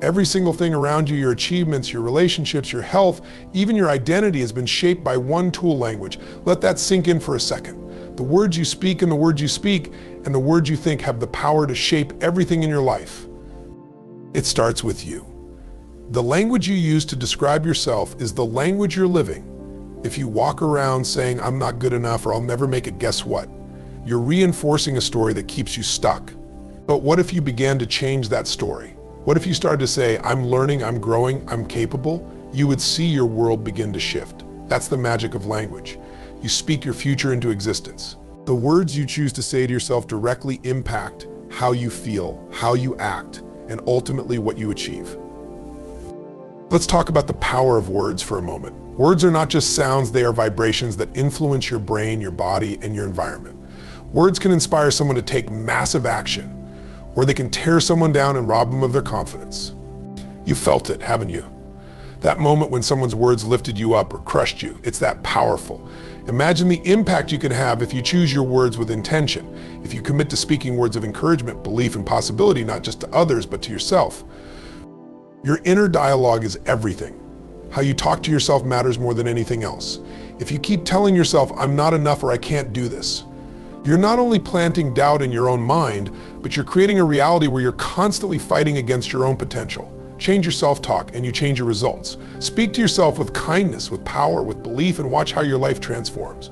Every single thing around you, your achievements, your relationships, your health, even your identity has been shaped by one tool: language. Let that sink in for a second. The words you speak and the words you speak and the words you think have the power to shape everything in your life. It starts with you. The language you use to describe yourself is the language you're living. If you walk around saying, "I'm not good enough," or "I'll never make it," guess what? You're reinforcing a story that keeps you stuck. But what if you began to change that story? What if you started to say, "I'm learning, I'm growing, I'm capable"? You would see your world begin to shift. That's the magic of language. You speak your future into existence. The words you choose to say to yourself directly impact how you feel, how you act, and ultimately what you achieve. Let's talk about the power of words for a moment. Words are not just sounds, they are vibrations that influence your brain, your body, and your environment. Words can inspire someone to take massive action, or they can tear someone down and rob them of their confidence. You felt it, haven't you? That moment when someone's words lifted you up or crushed you, it's that powerful. Imagine the impact you can have if you choose your words with intention, if you commit to speaking words of encouragement, belief, and possibility, not just to others, but to yourself. Your inner dialogue is everything. How you talk to yourself matters more than anything else. If you keep telling yourself, "I'm not enough," or "I can't do this," you're not only planting doubt in your own mind, but you're creating a reality where you're constantly fighting against your own potential. Change your self-talk and you change your results. Speak to yourself with kindness, with power, with belief, and watch how your life transforms.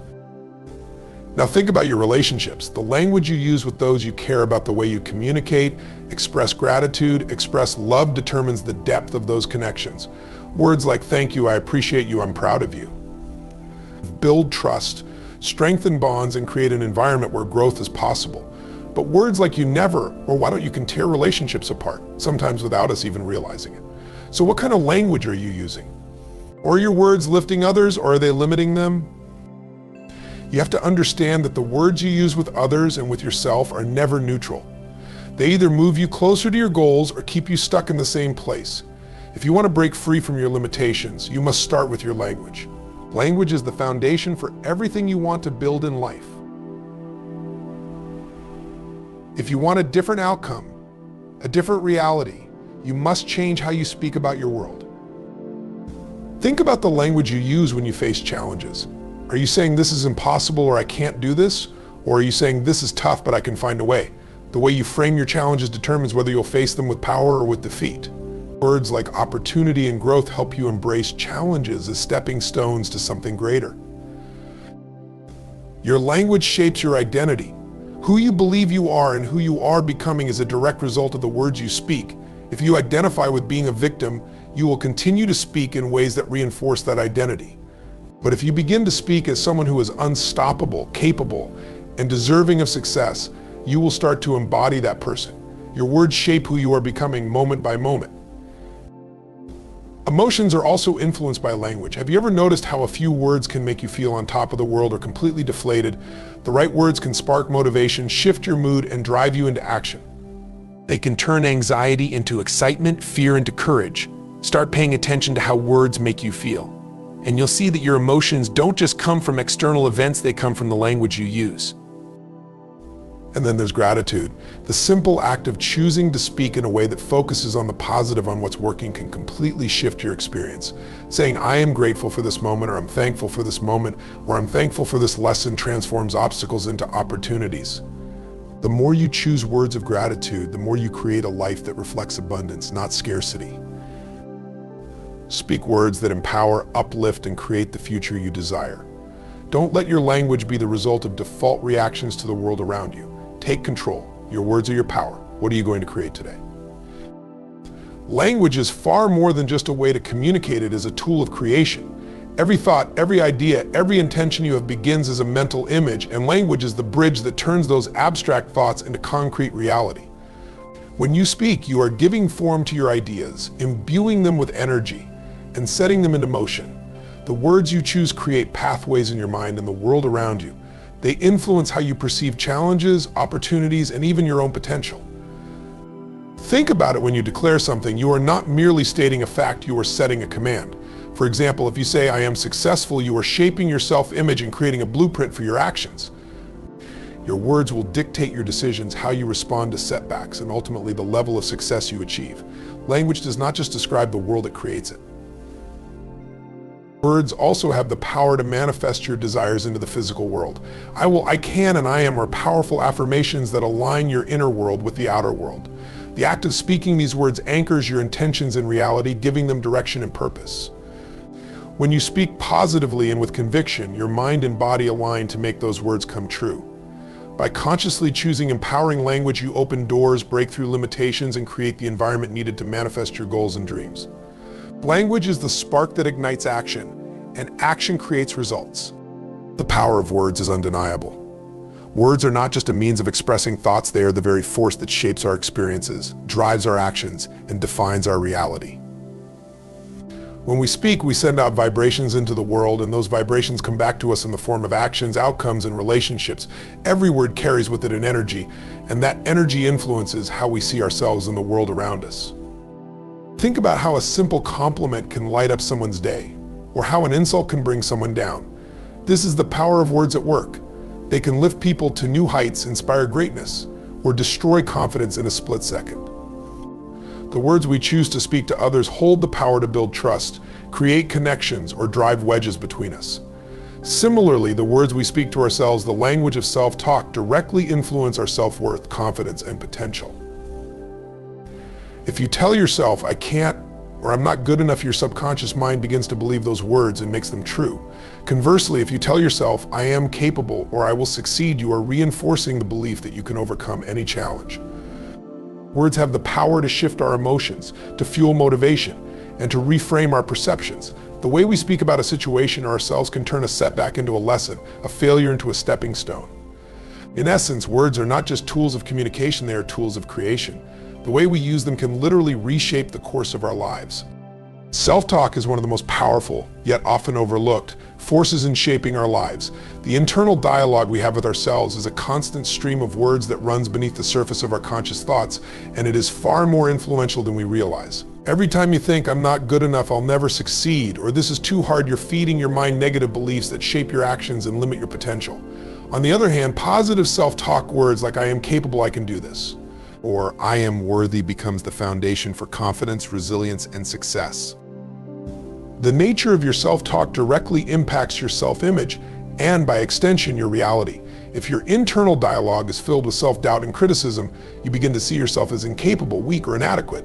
Now think about your relationships. The language you use with those you care about, the way you communicate, express gratitude, express love, determines the depth of those connections. Words like "thank you," "I appreciate you," "I'm proud of you" build trust, strengthen bonds, and create an environment where growth is possible. But words like "you never," or "why don't you," can tear relationships apart, sometimes without us even realizing it. So what kind of language are you using? Or are your words lifting others, or are they limiting them? You have to understand that the words you use with others and with yourself are never neutral. They either move you closer to your goals or keep you stuck in the same place. If you want to break free from your limitations, you must start with your language. Language is the foundation for everything you want to build in life. If you want a different outcome, a different reality, you must change how you speak about your world. Think about the language you use when you face challenges. Are you saying "this is impossible" or "I can't do this"? Or are you saying "this is tough, but I can find a way"? The way you frame your challenges determines whether you'll face them with power or with defeat. Words like opportunity and growth help you embrace challenges as stepping stones to something greater. Your language shapes your identity. Who you believe you are and who you are becoming is a direct result of the words you speak. If you identify with being a victim, you will continue to speak in ways that reinforce that identity. But if you begin to speak as someone who is unstoppable, capable, and deserving of success, you will start to embody that person. Your words shape who you are becoming moment by moment. Emotions are also influenced by language. Have you ever noticed how a few words can make you feel on top of the world or completely deflated? The right words can spark motivation, shift your mood, and drive you into action. They can turn anxiety into excitement, fear into courage. Start paying attention to how words make you feel. And you'll see that your emotions don't just come from external events, they come from the language you use. And then there's gratitude. The simple act of choosing to speak in a way that focuses on the positive, on what's working, can completely shift your experience. Saying "I am grateful for this moment," or "I'm thankful for this moment," or "I'm thankful for this lesson," transforms obstacles into opportunities. The more you choose words of gratitude, the more you create a life that reflects abundance, not scarcity. Speak words that empower, uplift, and create the future you desire. Don't let your language be the result of default reactions to the world around you. Take control. Your words are your power. What are you going to create today? Language is far more than just a way to communicate. It is a tool of creation. Every thought, every idea, every intention you have begins as a mental image, and language is the bridge that turns those abstract thoughts into concrete reality. When you speak, you are giving form to your ideas, imbuing them with energy, and setting them into motion. The words you choose create pathways in your mind and the world around you. They influence how you perceive challenges, opportunities, and even your own potential. Think about it when you declare something. You are not merely stating a fact, you are setting a command. For example, if you say "I am successful," you are shaping your self-image and creating a blueprint for your actions. Your words will dictate your decisions, how you respond to setbacks, and ultimately the level of success you achieve. Language does not just describe the world, it creates it. Words also have the power to manifest your desires into the physical world. I will, I can, and I am are powerful affirmations that align your inner world with the outer world. The act of speaking these words anchors your intentions in reality, giving them direction and purpose. When you speak positively and with conviction, your mind and body align to make those words come true. By consciously choosing empowering language, you open doors, break through limitations, and create the environment needed to manifest your goals and dreams. Language is the spark that ignites action, and action creates results. The power of words is undeniable. Words are not just a means of expressing thoughts, they are the very force that shapes our experiences, drives our actions, and defines our reality. When we speak, we send out vibrations into the world, and those vibrations come back to us in the form of actions, outcomes, and relationships. Every word carries with it an energy, and that energy influences how we see ourselves in the world around us. Think about how a simple compliment can light up someone's day, or how an insult can bring someone down. This is the power of words at work. They can lift people to new heights, inspire greatness, or destroy confidence in a split second. The words we choose to speak to others hold the power to build trust, create connections, or drive wedges between us. Similarly, the words we speak to ourselves, the language of self-talk, directly influence our self-worth, confidence, and potential. If you tell yourself, I can't, or I'm not good enough, your subconscious mind begins to believe those words and makes them true. Conversely, if you tell yourself, I am capable, or I will succeed, you are reinforcing the belief that you can overcome any challenge. Words have the power to shift our emotions, to fuel motivation, and to reframe our perceptions. The way we speak about a situation or ourselves can turn a setback into a lesson, a failure into a stepping stone. In essence, words are not just tools of communication, they are tools of creation. The way we use them can literally reshape the course of our lives. Self-talk is one of the most powerful, yet often overlooked, forces in shaping our lives. The internal dialogue we have with ourselves is a constant stream of words that runs beneath the surface of our conscious thoughts, and it is far more influential than we realize. Every time you think, I'm not good enough, I'll never succeed, or this is too hard, you're feeding your mind negative beliefs that shape your actions and limit your potential. On the other hand, positive self-talk words like I am capable, I can do this, or I am worthy becomes the foundation for confidence, resilience, and success. The nature of your self-talk directly impacts your self-image and, by extension, your reality. If your internal dialogue is filled with self-doubt and criticism, you begin to see yourself as incapable, weak, or inadequate.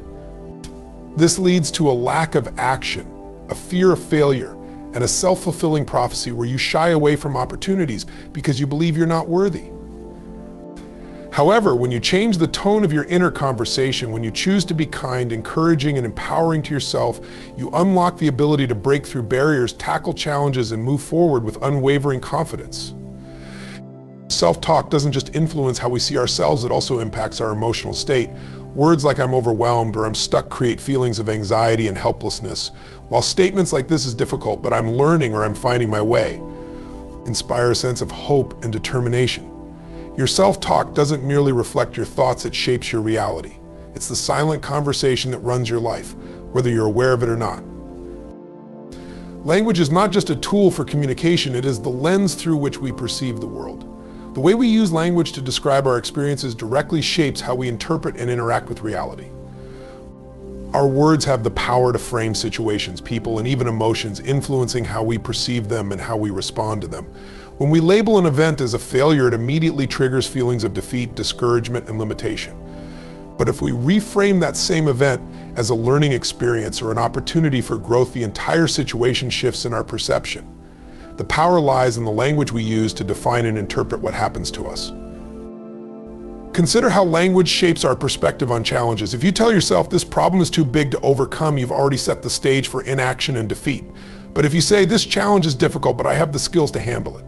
This leads to a lack of action, a fear of failure, and a self-fulfilling prophecy where you shy away from opportunities because you believe you're not worthy. However, when you change the tone of your inner conversation, when you choose to be kind, encouraging, and empowering to yourself, you unlock the ability to break through barriers, tackle challenges, and move forward with unwavering confidence. Self-talk doesn't just influence how we see ourselves, it also impacts our emotional state. Words like I'm overwhelmed or I'm stuck create feelings of anxiety and helplessness, while statements like this is difficult, but I'm learning or I'm finding my way inspire a sense of hope and determination. Your self-talk doesn't merely reflect your thoughts, it shapes your reality. It's the silent conversation that runs your life, whether you're aware of it or not. Language is not just a tool for communication, it is the lens through which we perceive the world. The way we use language to describe our experiences directly shapes how we interpret and interact with reality. Our words have the power to frame situations, people, and even emotions, influencing how we perceive them and how we respond to them. When we label an event as a failure, it immediately triggers feelings of defeat, discouragement, and limitation. But if we reframe that same event as a learning experience or an opportunity for growth, the entire situation shifts in our perception. The power lies in the language we use to define and interpret what happens to us. Consider how language shapes our perspective on challenges. If you tell yourself this problem is too big to overcome, you've already set the stage for inaction and defeat. But if you say this challenge is difficult, but I have the skills to handle it,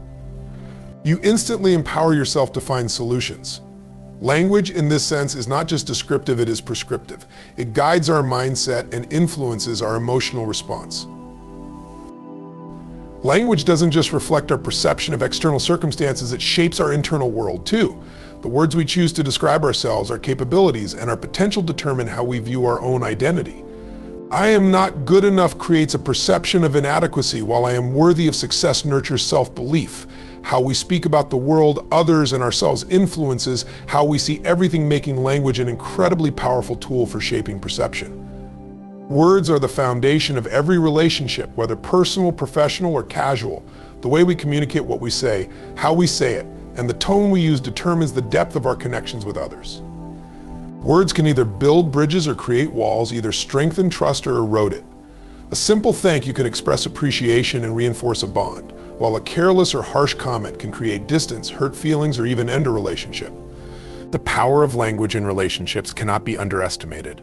you instantly empower yourself to find solutions. Language in this sense is not just descriptive, it is prescriptive. It guides our mindset and influences our emotional response. Language doesn't just reflect our perception of external circumstances, it shapes our internal world too. The words we choose to describe ourselves, our capabilities, and our potential determine how we view our own identity. I am not good enough creates a perception of inadequacy, while I am worthy of success nurtures self-belief. How we speak about the world, others, and ourselves influences how we see everything, making language an incredibly powerful tool for shaping perception. Words are the foundation of every relationship, whether personal, professional, or casual. The way we communicate what we say, how we say it, and the tone we use determines the depth of our connections with others. Words can either build bridges or create walls, either strengthen trust or erode it. A simple thank you can express appreciation and reinforce a bond, while a careless or harsh comment can create distance, hurt feelings, or even end a relationship. The power of language in relationships cannot be underestimated.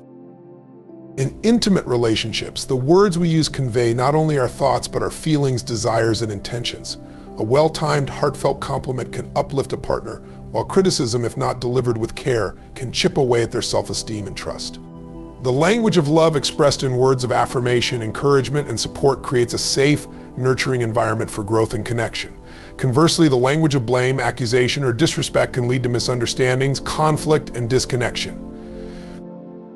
In intimate relationships, the words we use convey not only our thoughts, but our feelings, desires, and intentions. A well-timed, heartfelt compliment can uplift a partner, while criticism, if not delivered with care, can chip away at their self-esteem and trust. The language of love expressed in words of affirmation, encouragement, and support creates a safe, nurturing environment for growth and connection. Conversely, the language of blame, accusation, or disrespect can lead to misunderstandings, conflict, and disconnection.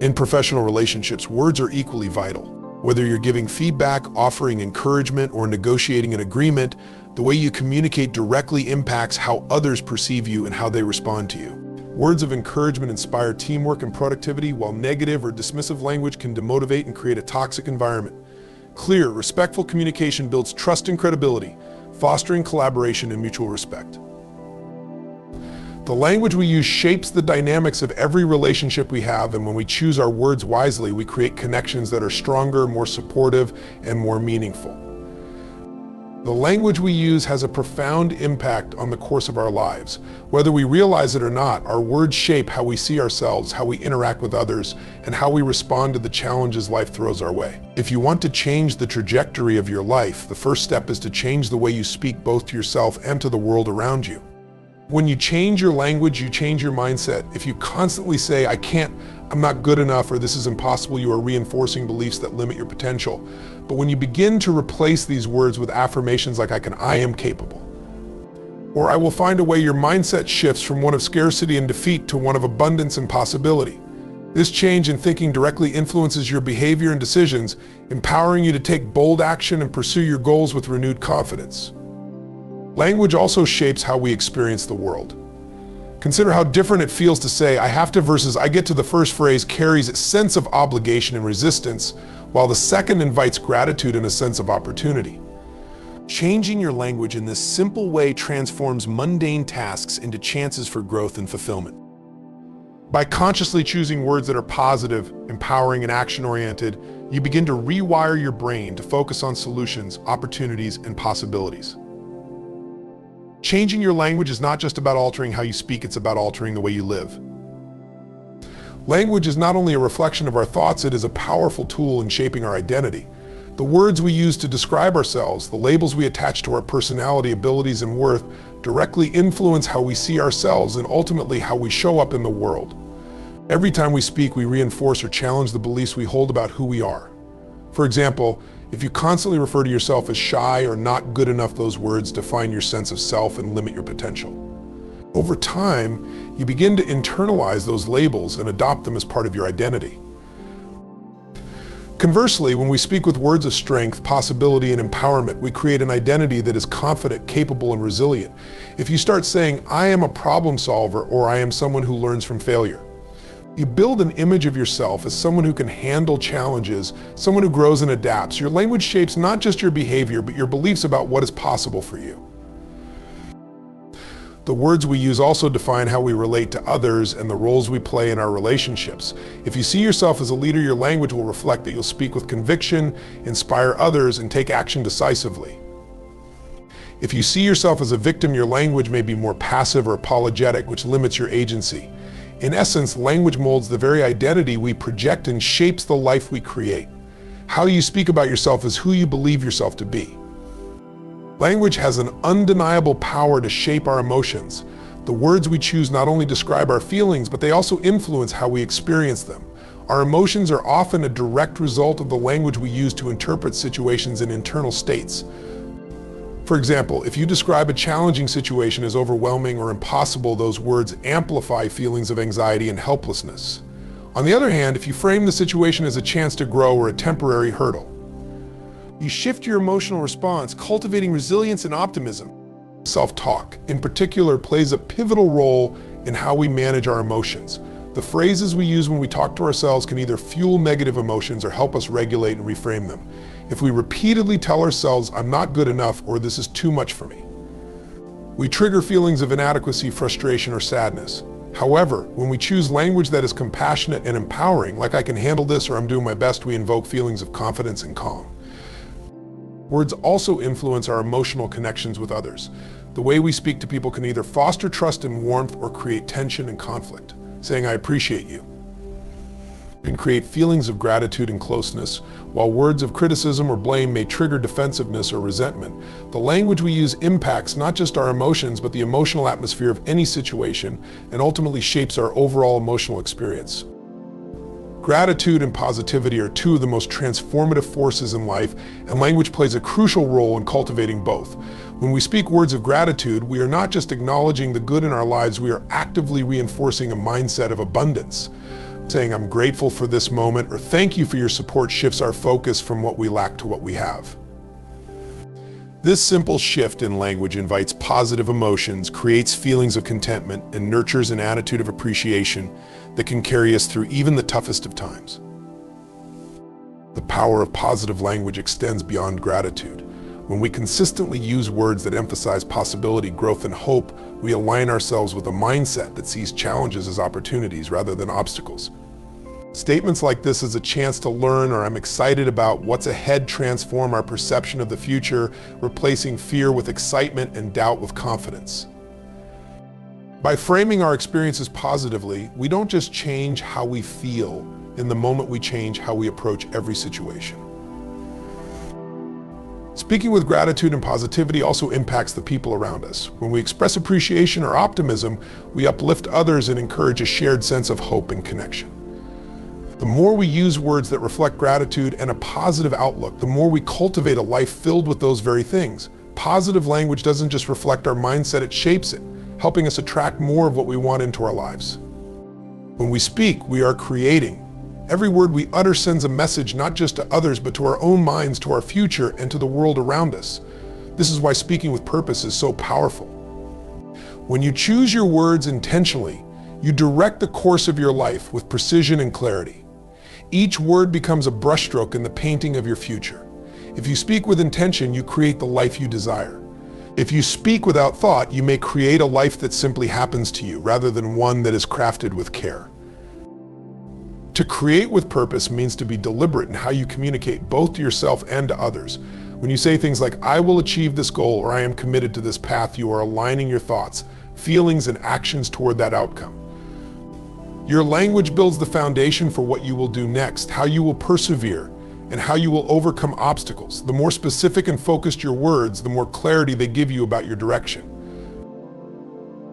In professional relationships, words are equally vital. Whether you're giving feedback, offering encouragement, or negotiating an agreement, the way you communicate directly impacts how others perceive you and how they respond to you. Words of encouragement inspire teamwork and productivity, while negative or dismissive language can demotivate and create a toxic environment. Clear, respectful communication builds trust and credibility, fostering collaboration and mutual respect. The language we use shapes the dynamics of every relationship we have, and when we choose our words wisely, we create connections that are stronger, more supportive, and more meaningful. The language we use has a profound impact on the course of our lives. Whether we realize it or not, our words shape how we see ourselves, how we interact with others, and how we respond to the challenges life throws our way. If you want to change the trajectory of your life, the first step is to change the way you speak both to yourself and to the world around you. When you change your language, you change your mindset. If you constantly say, I can't, I'm not good enough, or this is impossible, you are reinforcing beliefs that limit your potential. But when you begin to replace these words with affirmations like I am capable, or I will find a way, your mindset shifts from one of scarcity and defeat to one of abundance and possibility. This change in thinking directly influences your behavior and decisions, empowering you to take bold action and pursue your goals with renewed confidence. Language also shapes how we experience the world. Consider how different it feels to say, I have to versus I get to. The first phrase carries a sense of obligation and resistance, while the second invites gratitude and a sense of opportunity. Changing your language in this simple way transforms mundane tasks into chances for growth and fulfillment. By consciously choosing words that are positive, empowering, and action-oriented, you begin to rewire your brain to focus on solutions, opportunities, and possibilities. Changing your language is not just about altering how you speak, it's about altering the way you live. Language is not only a reflection of our thoughts, it is a powerful tool in shaping our identity. The words we use to describe ourselves, the labels we attach to our personality, abilities, and worth directly influence how we see ourselves and ultimately how we show up in the world. Every time we speak, we reinforce or challenge the beliefs we hold about who we are. For example, if you constantly refer to yourself as shy or not good enough, those words define your sense of self and limit your potential. Over time, you begin to internalize those labels and adopt them as part of your identity. Conversely, when we speak with words of strength, possibility, and empowerment, we create an identity that is confident, capable, and resilient. If you start saying, I am a problem solver, or I am someone who learns from failure, you build an image of yourself as someone who can handle challenges, someone who grows and adapts. Your language shapes not just your behavior, but your beliefs about what is possible for you. The words we use also define how we relate to others and the roles we play in our relationships. If you see yourself as a leader, your language will reflect that you'll speak with conviction, inspire others, and take action decisively. If you see yourself as a victim, your language may be more passive or apologetic, which limits your agency. In essence, language molds the very identity we project and shapes the life we create. How you speak about yourself is who you believe yourself to be. Language has an undeniable power to shape our emotions. The words we choose not only describe our feelings, but they also influence how we experience them. Our emotions are often a direct result of the language we use to interpret situations and internal states. For example, if you describe a challenging situation as overwhelming or impossible, those words amplify feelings of anxiety and helplessness. On the other hand, if you frame the situation as a chance to grow or a temporary hurdle, you shift your emotional response, cultivating resilience and optimism. Self-talk, in particular, plays a pivotal role in how we manage our emotions. The phrases we use when we talk to ourselves can either fuel negative emotions or help us regulate and reframe them. If we repeatedly tell ourselves, "I'm not good enough," or "this is too much for me," we trigger feelings of inadequacy, frustration, or sadness. However, when we choose language that is compassionate and empowering, like "I can handle this" or "I'm doing my best," we invoke feelings of confidence and calm. Words also influence our emotional connections with others. The way we speak to people can either foster trust and warmth or create tension and conflict. Saying "I appreciate you" can create feelings of gratitude and closeness, while words of criticism or blame may trigger defensiveness or resentment. The language we use impacts not just our emotions, but the emotional atmosphere of any situation, and ultimately shapes our overall emotional experience. Gratitude and positivity are two of the most transformative forces in life, and language plays a crucial role in cultivating both. When we speak words of gratitude, we are not just acknowledging the good in our lives, we are actively reinforcing a mindset of abundance. Saying "I'm grateful for this moment" or "thank you for your support" shifts our focus from what we lack to what we have. This simple shift in language invites positive emotions, creates feelings of contentment, and nurtures an attitude of appreciation that can carry us through even the toughest of times. The power of positive language extends beyond gratitude. When we consistently use words that emphasize possibility, growth, and hope, we align ourselves with a mindset that sees challenges as opportunities rather than obstacles. Statements like "this is a chance to learn" or "I'm excited about what's ahead" transform our perception of the future, replacing fear with excitement and doubt with confidence. By framing our experiences positively, we don't just change how we feel in the moment, we change how we approach every situation. Speaking with gratitude and positivity also impacts the people around us. When we express appreciation or optimism, we uplift others and encourage a shared sense of hope and connection. The more we use words that reflect gratitude and a positive outlook, the more we cultivate a life filled with those very things. Positive language doesn't just reflect our mindset, it shapes it, helping us attract more of what we want into our lives. When we speak, we are creating. Every word we utter sends a message not just to others, but to our own minds, to our future, and to the world around us. This is why speaking with purpose is so powerful. When you choose your words intentionally, you direct the course of your life with precision and clarity. Each word becomes a brushstroke in the painting of your future. If you speak with intention, you create the life you desire. If you speak without thought, you may create a life that simply happens to you, rather than one that is crafted with care. To create with purpose means to be deliberate in how you communicate, both to yourself and to others. When you say things like "I will achieve this goal" or "I am committed to this path," you are aligning your thoughts, feelings, and actions toward that outcome. Your language builds the foundation for what you will do next, how you will persevere, and how you will overcome obstacles. The more specific and focused your words, the more clarity they give you about your direction.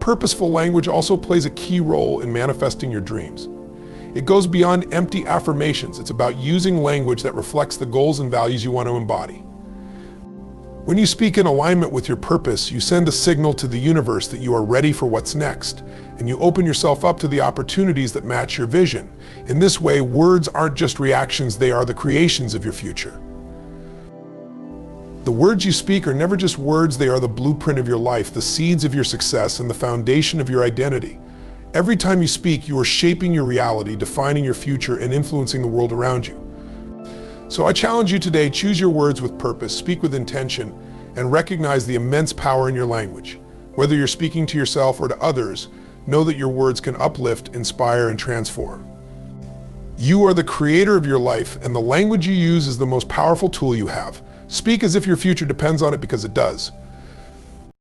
Purposeful language also plays a key role in manifesting your dreams. It goes beyond empty affirmations. It's about using language that reflects the goals and values you want to embody. When you speak in alignment with your purpose, you send a signal to the universe that you are ready for what's next, and you open yourself up to the opportunities that match your vision. In this way, words aren't just reactions, they are the creations of your future. The words you speak are never just words, they are the blueprint of your life, the seeds of your success, and the foundation of your identity. Every time you speak, you are shaping your reality, defining your future, and influencing the world around you. So I challenge you today, choose your words with purpose, speak with intention, and recognize the immense power in your language. Whether you're speaking to yourself or to others, know that your words can uplift, inspire, and transform. You are the creator of your life, and the language you use is the most powerful tool you have. Speak as if your future depends on it, because it does.